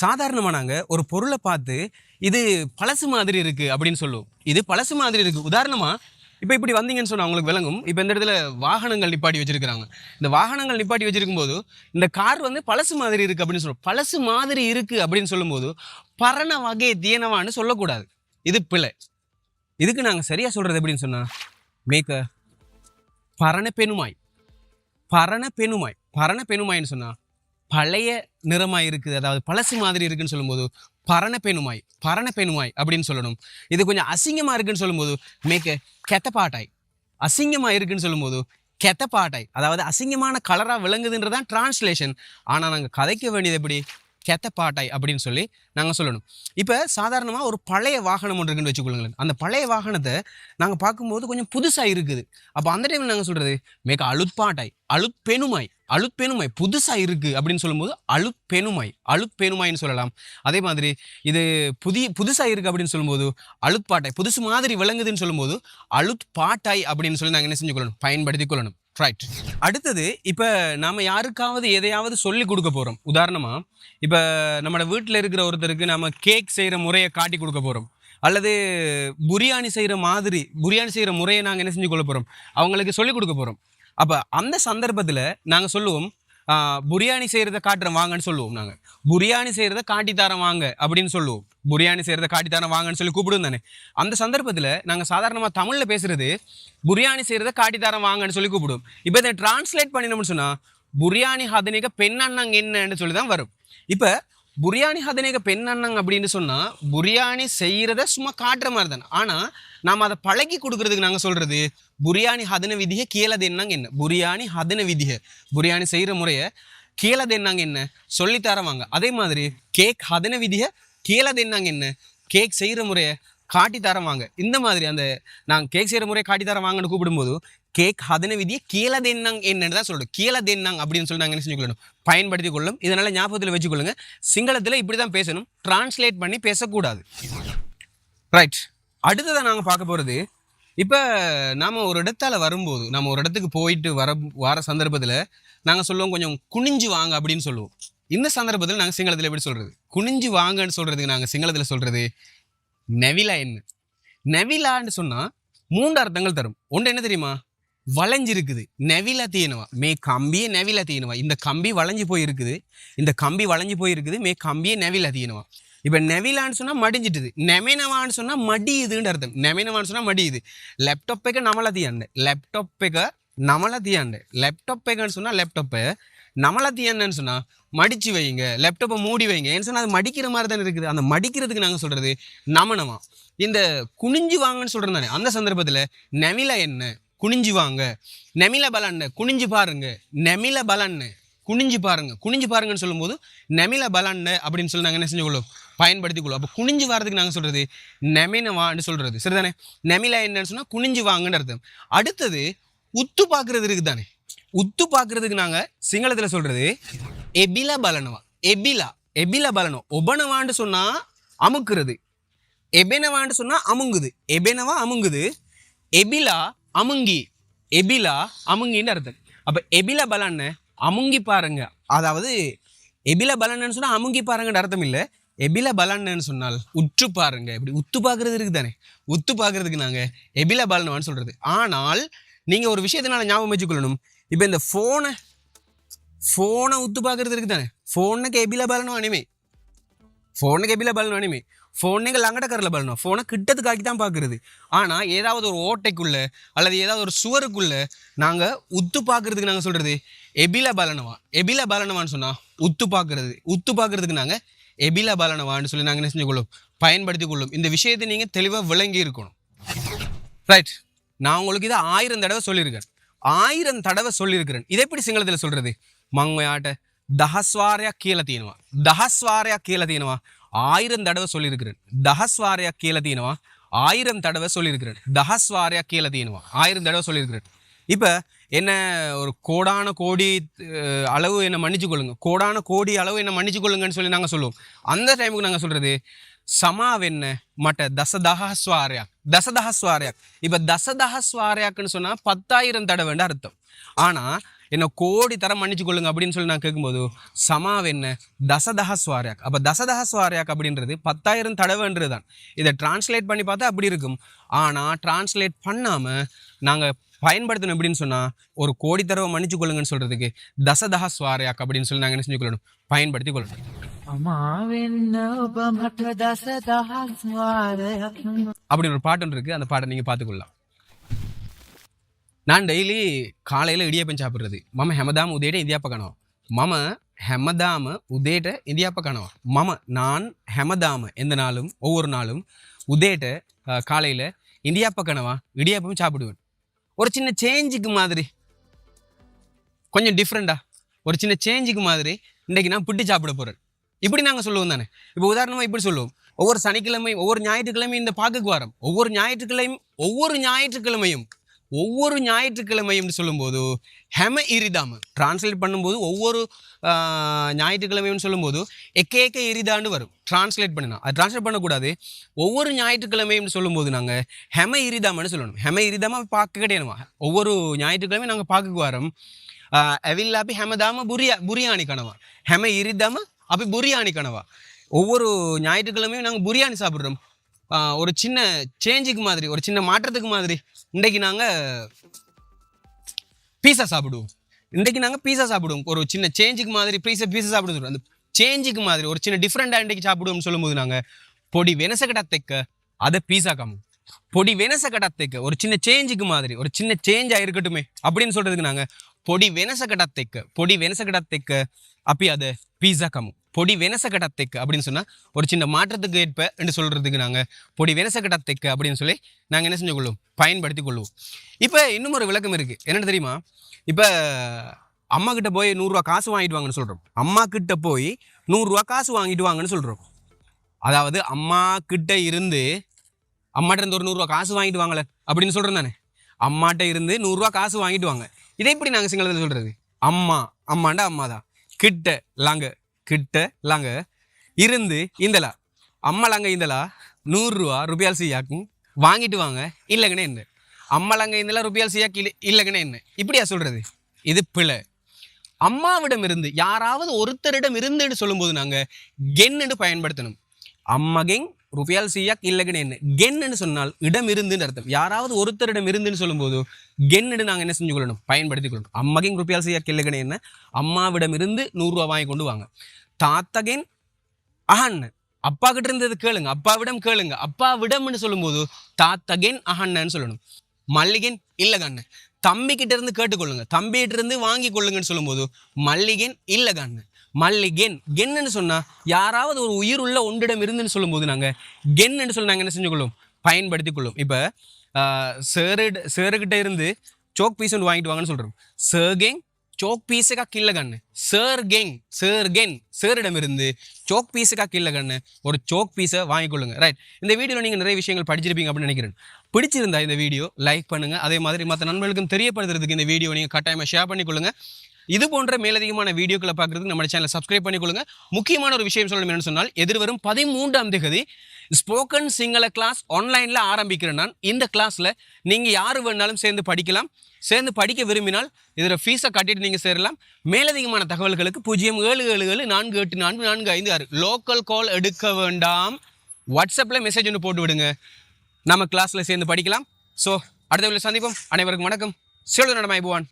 சாதாரணமாக நாங்கள் ஒரு பொருளை பார்த்து இது பழசு மாதிரி இருக்குது அப்படின்னு சொல்லுவோம். இது பழசு மாதிரி இருக்குது. உதாரணமாக இப்போ இப்படி வந்தீங்கன்னு சொன்னால் அவங்களுக்கு விளங்கும். இப்போ இந்த இடத்துல வாகனங்கள் நிப்பாட்டி வச்சிருக்கிறாங்க. இந்த வாகனங்கள் நிப்பாட்டி வச்சிருக்கும் போது இந்த கார் வந்து பழசு மாதிரி இருக்குது அப்படின்னு சொல்லுவோம். பழசு மாதிரி இருக்குது அப்படின்னு சொல்லும்போது பரண வகை தியனவான்னு சொல்லக்கூடாது. இது பிழை. இதுக்கு நாங்கள் சரியாக சொல்கிறது எப்படின்னு சொன்னால் மேக்க பரண பெணுமாய். பரண பெணுமாய். பரண பெணுமாய்ன்னு சொன்னால் பழைய நிறமாய் இருக்குது, அதாவது பழசு மாதிரி இருக்குன்னு சொல்லும்போது பரண பெணுமாய். பரண பெணுமாய் அப்படின்னு சொல்லணும். இது கொஞ்சம் அசிங்கமாக இருக்குன்னு சொல்லும்போது மேக்க கெத்தப்பாட்டாய். அசிங்கமாக இருக்குன்னு சொல்லும்போது கெத்தப்பாட்டாய். அதாவது அசிங்கமான கலராக விளங்குதுன்றதான் டிரான்ஸ்லேஷன். ஆனால் நாங்கள் கதைக்க வேண்டியது எப்படி? கெத்தப்பாட்டாய் அப்படின்னு சொல்லி நாங்கள் சொல்லணும். இப்போ சாதாரணமாக ஒரு பழைய வாகனம் ஒன்று இருக்குன்னு வச்சுக்கொள்ளுங்களேன். அந்த பழைய வாகனத்தை நாங்கள் பார்க்கும்போது கொஞ்சம் புதுசாக இருக்குது. அப்போ அந்த டைமில் நாங்கள் சொல்கிறது மேக்க அழுத்பாட்டாய். அழுத்பெணுமாய். அழுத்பெணுமாய் புதுசாக இருக்குது அப்படின்னு சொல்லும்போது அழுத்பெணுமாய். அழுத்பெணுமாய்ன்னு சொல்லலாம். அதே மாதிரி இது புதுசாக இருக்குது அப்படின்னு சொல்லும்போது அழுத்பாட்டாய். புதுசு மாதிரி விளங்குதுன்னு சொல்லும்போது அழுத்பாட்டாய் அப்படின்னு சொல்லி நாங்கள் என்ன செஞ்சு கொள்ளணும்? பயன்படுத்தி கொள்ளணும். ரைட். அடுத்தது இப்போ நாம் யாருக்காவது எதையாவது சொல்லி கொடுக்க போகிறோம். உதாரணமாக இப்போ நம்மளோட வீட்டில் இருக்கிற ஒருத்தருக்கு நம்ம கேக் செய்கிற முறையை காட்டி கொடுக்க போகிறோம். அல்லது பிரியாணி செய்கிற முறையை நாங்கள் என்ன செஞ்சு கொள்ள போகிறோம்? அவங்களுக்கு சொல்லிக் கொடுக்க போகிறோம். அப்போ அந்த சந்தர்ப்பத்தில் நாங்கள் சொல்லுவோம் பிரியாணி செய்கிறத காட்டுறேன் வாங்கன்னு சொல்லுவோம். நாங்கள் பிரியாணி செய்கிறத காட்டித்தரேன் வாங்க அப்படின்னு சொல்லுவோம். பிரியாணி செய்கிறத காட்டித்தரேன் வாங்கன்னு சொல்லி கூப்பிடுவோம் தானே. அந்த சந்தர்ப்பத்தில் நாங்கள் சாதாரணமாக தமிழில் பேசுகிறது பிரியாணி செய்கிறத காட்டித்தரேன் வாங்கன்னு சொல்லி கூப்பிடுவோம். இப்போ இதை டிரான்ஸ்லேட் பண்ணினோம்னு சொன்னால் பிரியாணி ஹதனிக பெண்ணண்ணாங்க என்னன்னு சொல்லி தான் வரும். இப்போ பிரியாணி ஹதனிக பெண்ணண்ணாங்க அப்படின்னு சொன்னால் பிரியாணி செய்கிறத சும்மா காட்டுற மாதிரி தானே. ஆனால் நாம் அதை பழகி கொடுக்குறதுக்கு நாங்கள் சொல்கிறது பிரியாணி ஹதன விதியை கீழது என்னங்க என்ன. பிரியாணி ஹதன விதியை பிரியாணி செய்கிற முறையை கீழது என்னங்க என்ன சொல்லித்தரவாங்க. அதே மாதிரி கேக் ஹதன விதியை கீழது என்னங்க என்ன கேக் செய்கிற முறையை காட்டி தரவாங்க. இந்த மாதிரி அந்த நாங்கள் கேக் செய்கிற முறையை காட்டி தரவாங்கன்னு கூப்பிடும்போது கேக் ஹதன விதியை கீழது என்னங்க என்னன்னு தான் சொல்லணும். கீழது என்னங்க அப்படின்னு சொல்லி நாங்கள் என்ன செஞ்சுக்கொள்ளணும்? பயன்படுத்தி கொள்ளும். இதனால் ஞாபகத்தில் வச்சுக்கொள்ளுங்க. சிங்களத்தில் இப்படி தான் பேசணும், டிரான்ஸ்லேட் பண்ணி பேசக்கூடாது. ரைட். அடுத்ததான் நாங்கள் பார்க்க போகிறது இப்போ நாம் ஒரு இடத்தால் வரும்போது நம்ம ஒரு இடத்துக்கு போயிட்டு வர சந்தர்ப்பத்தில் நாங்கள் சொல்லுவோம் கொஞ்சம் குனிஞ்சு வாங்க அப்படின்னு சொல்லுவோம். இந்த சந்தர்ப்பத்தில் நாங்கள் சிங்களத்தில் எப்படி சொல்கிறது? குனிஞ்சு வாங்கன்னு சொல்கிறதுக்கு நாங்கள் சிங்களத்தில் சொல்கிறது நெவிலா. என்ன நெவிலான்னு சொன்னால் 3 அர்த்தங்கள் தரும். ஒன்று என்ன தெரியுமா? வளைஞ்சிருக்குது. நெவிலா தீனவா. மே கம்பியே நெவிலா தீனவா. இந்த கம்பி வளைஞ்சு போயிருக்குது. இந்த கம்பி வளைஞ்சு போயிருக்குது. மே கம்பியே நெவிலா தீனவா. இப்போ நெவிலான்னு சொன்னால் மடிஞ்சிட்டுது. நெமெனவான்னு சொன்னால் மடியுதுன்னு அர்த்தம். நெமெனவான்னு சொன்னால் மடியுது. லேப்டாப்பேக்க நம்மள தீயாண்டு. லேப்டாப்பேக்க நம்மள தீயாண்டு. லேப்டாப்பேக்கன்னு சொன்னால் லேப்டாப்பை நம்மள தீயான்னு சொன்னால் மடித்து வைங்க, லேப்டாப்பை மூடி வைங்க. ஏன்னு சொன்னால் அது மடிக்கிற மாதிரி தானே இருக்குது. அந்த மடிக்கிறதுக்கு நாங்கள் சொல்கிறது நமனவா. இந்த குனிஞ்சு வாங்கன்னு சொல்கிறோம் தானே. அந்த சந்தர்ப்பத்தில் நெமிலா என்ன குனிஞ்சு வாங்க. நெமில பலன்னு குனிஞ்சு பாருங்க. நெமில பலன்னு குனிஞ்சு பாருங்க. குனிஞ்சு பாருங்கன்னு சொல்லும்போது நெமில பலன்னு அப்படின்னு சொல்லி நாங்கள் என்ன செஞ்சுக்கொள்ளும்? பயன்படுத்தி கொள்ளும். அப்போ குனிஞ்சு வாரதுக்கு நாங்கள் சொல்கிறது நெமினவான்னு சொல்கிறது. சரிதானே. நெமிலா என்னன்னு சொன்னால் குனிஞ்சு வாங்கன்னு அர்த்தம். அடுத்தது உத்து பார்க்குறது இருக்குது தானே. உத்து பார்க்குறதுக்கு நாங்கள் சிங்களத்தில் சொல்கிறது எபில பலனவா. எபிலா. எபில பலனோ. ஒபனவான்னு சொன்னால் அமுக்குறது. எபெனவான்னு சொன்னால் அமுங்குது. எபெனவா அமுங்குது. எபிலா அமுங்கி. எபிலா அமுங்கின்னு அர்த்தம். அப்போ எபில பலன்னு அமுங்கி பாருங்க. அதாவது எபில பலன்னு சொன்னால் அமுங்கி பாருங்கன்னு அர்த்தம் இல்லை. எபில பலன்னு சொன்னால் உற்று பாருங்க. இப்படி உத்து பார்க்குறது இருக்குது தானே. உத்து பார்க்குறதுக்கு நாங்கள் எபில பலனவான்னு சொல்கிறது. ஆனால் நீங்கள் ஒரு விஷயத்தினால ஞாபகம் வச்சுக்கொள்ளணும். இப்போ இந்த ஃபோனை உத்து பார்க்குறது இருக்குது தானே. ஃபோனுக்கு எபில பலனும் அனிமே. ஃபோனுக்கு எபில பலனும் அனிமே. ஃபோனுக்கு லங்கடக்கரில் பலனும். ஃபோனை கிட்டத்துக்காக்கி தான் பார்க்குறது. ஆனால் ஏதாவது ஒரு ஓட்டைக்குள்ளே அல்லது ஏதாவது ஒரு சுவருக்குள்ளே நாங்கள் உத்து பார்க்குறதுக்கு நாங்கள் சொல்கிறது எபில பலனவா. எபில பலனவான்னு சொன்னால் உத்து பார்க்குறது. உத்து பார்க்குறதுக்கு நாங்கள் எபில பலனவான்னு சொல்லி நாங்கள் என்ன செஞ்சு கொள்ளும்? பயன்படுத்தி கொள்ளும். இந்த விஷயத்தை நீங்கள் தெளிவாக விளங்கி இருக்கணும். ரைட். நான் உங்களுக்கு இதை 1000 தடவை சொல்லியிருக்கேன். 1000 தடவை சொல்லியிருக்கிறேன். இதை எப்படி சிங்களத்தில் சொல்கிறது? மங்மையாட்ட தஹஸ்வாரியா கீழே தீனவா. தஹஸ்வாரியா கீழே தீனவா 1000 தடவை சொல்லியிருக்கிறேன். தஹஸ்வாரியா கீழே தீனவா 1000 தடவை சொல்லியிருக்கிறேன். தஹஸ்வாரியா கீழே தீனவா 1000 தடவை சொல்லியிருக்கிறேன். இப்போ என்ன ஒரு கோடான கோடி அளவு என்னை மன்னிச்சு கொள்ளுங்க. கோடான கோடி அளவு என்னை மன்னிச்சு கொள்ளுங்கன்னு சொல்லி நாங்கள் சொல்லுவோம். அந்த டைமுக்கு நாங்கள் சொல்கிறது சமாவென்ன மட்ட தசதஹஸ்வாரியாக். தசதஹஸ்வாரியாக். இப்போ தசதஹஸ்வாரியாக்குன்னு சொன்னால் 10,000 தடவைன்னு அர்த்தம். ஆனால் என்ன கோடி தரம் மன்னிச்சு கொள்ளுங்க அப்படின்னு சொல்லி நான் கேட்கும்போது சமாவ் என்ன தசதஹஸ்வாரியாக். அப்போ தசதஹஸ்வாரியாக் அப்படின்றது 10,000 தடவைன்றது தான். இதை டிரான்ஸ்லேட் பண்ணி பார்த்தா அப்படி இருக்கும். ஆனால் டிரான்ஸ்லேட் பண்ணாமல் நாங்கள் பயன்படுத்தணும் எப்படின்னு சொன்னால் ஒரு கோடி தடவை மன்னிச்சு கொள்ளுங்கன்னு சொல்கிறதுக்கு தசதஹஸ்வாரியாக் அப்படின்னு சொல்லி நாங்கள் என்ன செஞ்சு கொள்ளணும், பயன்படுத்தி கொள்ளணும். அப்படின்னு ஒரு பாட்டு ஒன்று இருக்குது, அந்த பாட்டை நீங்கள் பார்த்துக்கொள்ளலாம். நான் டெய்லி කාලේල ඉඩියපෙන් சாப்பிட்றது. මම හැමදාම උදේට ඉඳියප්ප කනවා. මම හැමදාම උදේට ඉඳියප්ප කනවා. நான் හැමදාම எந்த நாளும் ஒவ்வொரு நாளும் உதேட்ட காலையில் இடியாப்ப கனவா இடியாப்பம் சாப்பிடுவேன். ஒரு சின்ன சேஞ்சுக்கு மாதிரி, கொஞ்சம் டிஃப்ரெண்டா ஒரு சின்ன சேஞ்சுக்கு மாதிரி இன்றைக்கு நான் புட்டு சாப்பிட போகிறேன். இப்படி நாங்கள் சொல்லுவோம் தானே. இப்போ உதாரணமாக இப்படி சொல்லுவோம், ஒவ்வொரு சனிக்கிழமையும் ஒவ்வொரு ஞாயிற்றுக்கிழமையும் இந்த பாக்குக்கு வரோம். ஒவ்வொரு ஞாயிற்றுக்கிழமையும் சொல்லும்போது ஹெம இரிதாம டிரான்ஸ்லேட் பண்ணும்போது ஒவ்வொரு ஞாயிற்றுக்கிழமையும் சொல்லும்போது எக்கேக்க இரிதான்னு வரும். டிரான்ஸ்லேட் பண்ணினா அது டிரான்ஸ்லேட் பண்ணக்கூடாது. ஒவ்வொரு ஞாயிற்றுக்கிழமையும் சொல்லும்போது நாங்கள் ஹெம இரிதாமன்னு சொல்லணும். ஹெம இரிதாம பார்க்க கிடையாதுமா. ஒவ்வொரு ஞாயிற்றுக்கிழமையும் நாங்கள் பாக்குக்கு வரோம். ඇවිල්ලා අපි හැමදාම බුරියානි කනවා. හැම ඉරිදම අපි බුරියානி கனவா. ஒவ்வொரு ஞாயிற்றுக்கிழமையும் நாங்கள் புரியாணி சாப்பிட்றோம். ஒரு சின்ன சேஞ்சுக்கு மாதிரி, ஒரு சின்ன மாற்றத்துக்கு மாதிரி இன்றைக்கு நாங்கள் பீஸா சாப்பிடுவோம். ஒரு சின்ன சேஞ்சுக்கு மாதிரி பீஸா சாப்பிடுவோம். அந்த சேஞ்சுக்கு மாதிரி ஒரு சின்ன டிஃப்ரெண்டாக இன்றைக்கு சாப்பிடுவோம்னு சொல்லும்போது நாங்கள் பொடி வெனசக்கடத்தைக்க அதை பீஸா காமு. பொடி வெனசக்கடத்தைக்க ஒரு சின்ன சேஞ்சுக்கு மாதிரி, ஒரு சின்ன சேஞ்சாக இருக்கட்டுமே அப்படின்னு சொல்கிறதுக்கு நாங்கள் பொடி வெனசக்கடத்தைக்க அப்படி அதை பீஸா காமு. பொடி வெனசக்கடத்தைக்க அப்படின்னு சொன்னால் ஒரு சின்ன மாற்றத்துக்கு ஏற்ப என்று சொல்கிறதுக்கு நாங்கள் பொடி வெனசக்கடத்தைக்க அப்படின்னு சொல்லி நாங்கள் என்ன செஞ்சு கொள்வோம், பயன்படுத்தி கொள்வோம். இப்போ இன்னும் ஒரு விளக்கம் இருக்குது. என்னென்னு தெரியுமா? இப்போ அம்மா கிட்ட போய் 100 ரூபா காசு வாங்கிட்டு வாங்கன்னு சொல்கிறோம். அம்மா கிட்ட போய் 100 ரூபா காசு வாங்கிட்டு வாங்கன்னு சொல்கிறோம். அதாவது அம்மா கிட்ட இருந்து அம்மாட்ட இருந்து ஒரு 100 ரூபா காசு வாங்கிட்டு வாங்கல அப்படின்னு சொல்கிறோம் தானே. அம்மாட்ட இருந்து 100 ரூபா காசு வாங்கிட்டு வாங்க. இதை எப்படி நாங்கள் சிங்களத்தில் சொல்கிறது? அம்மாண்டா அம்மா தான். கிட்ட லாங்க இருந்து இந்தலா அம்மா லாங்க இந்தலா 100 ரூபா ருபியால் சீயாக்கும் வாங்கிட்டு வாங்க இல்லைங்கண்ணே என்ன. அம்மா லாங்க இந்தலா ருபியால் சீயாக்கு இல்லைங்கண்ணே என்ன. இப்படியா சொல்கிறது? இது பிழை. அம்மாவிடம் இருந்து யாராவது ஒருத்தரிடம் இருந்துன்னு சொல்லும்போது நாங்கள் கென்னு பயன்படுத்தணும். அம்மகெங் ருபியால் சீயாக் இல்லைங்கண்ணே என்ன. கென்னு சொன்னால் இடம் இருந்துன்னு அர்த்தம். யாராவது ஒருத்தரிடம் இருந்துன்னு சொல்லும்போது கென்னு நாங்கள் என்ன செஞ்சு கொள்ளணும், பயன்படுத்தி கொள்ளணும். அம்மகெங் ருபியால் சீயாக் இல்லைங்கண்ணே என்ன. அம்மாவிடம் இருந்து 100 ரூபா வாங்கி கொண்டு வாங்க. தாத்தகென் அஹன்னு அப்பா கிட்ட இருந்தது கேளுங்க, அப்பாவிடம் கேளுங்க. அப்பாவிடம்னு சொல்லும்போது தாத்தகென் அஹன்னு சொல்லணும். மல்லிகன் இல்லகண்ணு தம்பிக்கிட்ட இருந்து கேட்டுக்கொள்ளுங்க, தம்பிகிட்ட இருந்து வாங்கி கொள்ளுங்கன்னு சொல்லும்போது மல்லிகன் இல்லகண்ணு. கென்னு சொன்னா யாராவது ஒரு உயிர் உள்ள ஒன்றிடம் இருந்துன்னு சொல்லும்போது நாங்கள் கென்னு சொல்லி நாங்கள் என்ன செஞ்சு கொள்ளும், பயன்படுத்தி கொள்ளும். இப்போ சேருகிட்ட இருந்து சோக் பீஸ் ஒன்று வாங்கிட்டு வாங்கன்னு சொல்கிறோம். சேகெங் சோக் பீஸுக்கா கில்ல கண்ணு. சேரிடம் இருந்து சோக் பீஸுக்கா கில்ல கண்ணு. ஒரு சோக் பீஸை வாங்கிக்கொள்ளுங்க. ரைட். இந்த வீடியோவில் நீங்கள் நிறைய விஷயங்கள் படிச்சிருப்பீங்க அப்படின்னு நினைக்கிறேன். பிடிச்சிருந்தா இந்த வீடியோ லைக் பண்ணுங்கள். அதே மாதிரி மற்ற நண்பர்களுக்கும் தெரியப்படுத்துறதுக்கு இந்த வீடியோ நீங்கள் கட்டாயமாக ஷேர் பண்ணிக்கொள்ளுங்க. இது போன்ற மேலதிகமான வீடியோக்களை பார்க்குறதுக்கு நம்ம சேனலை சப்ஸ்கிரைப் பண்ணிக்கொள்ளுங்க. முக்கியமான ஒரு விஷயம் சொல்லணும் என்னன்னு சொன்னால், எதிர்வரும் 13ஆம் தேதி ஸ்போக்கன் சிங்கள கிளாஸ் ஆன்லைனில் ஆரம்பிக்கிறேன் நான். இந்த கிளாஸில் நீங்கள் யார் வேணாலும் சேர்ந்து படிக்கலாம். சேர்ந்து படிக்க விரும்பினால் இதில் ஃபீஸை கட்டிட்டு நீங்கள் சேரலாம். மேலதிகமான தகவல்களுக்கு 0777484456 லோக்கல் கால் எடுக்க வேண்டாம். வாட்ஸ்அப்பில் மெசேஜ் ஒன்று போட்டு விடுங்க. நம்ம கிளாஸில் சேர்ந்து படிக்கலாம். ஸோ அடுத்த வீடியோவில் சந்திப்போம். அனைவருக்கும் வணக்கம். சிவன் நடமாய் போவான்.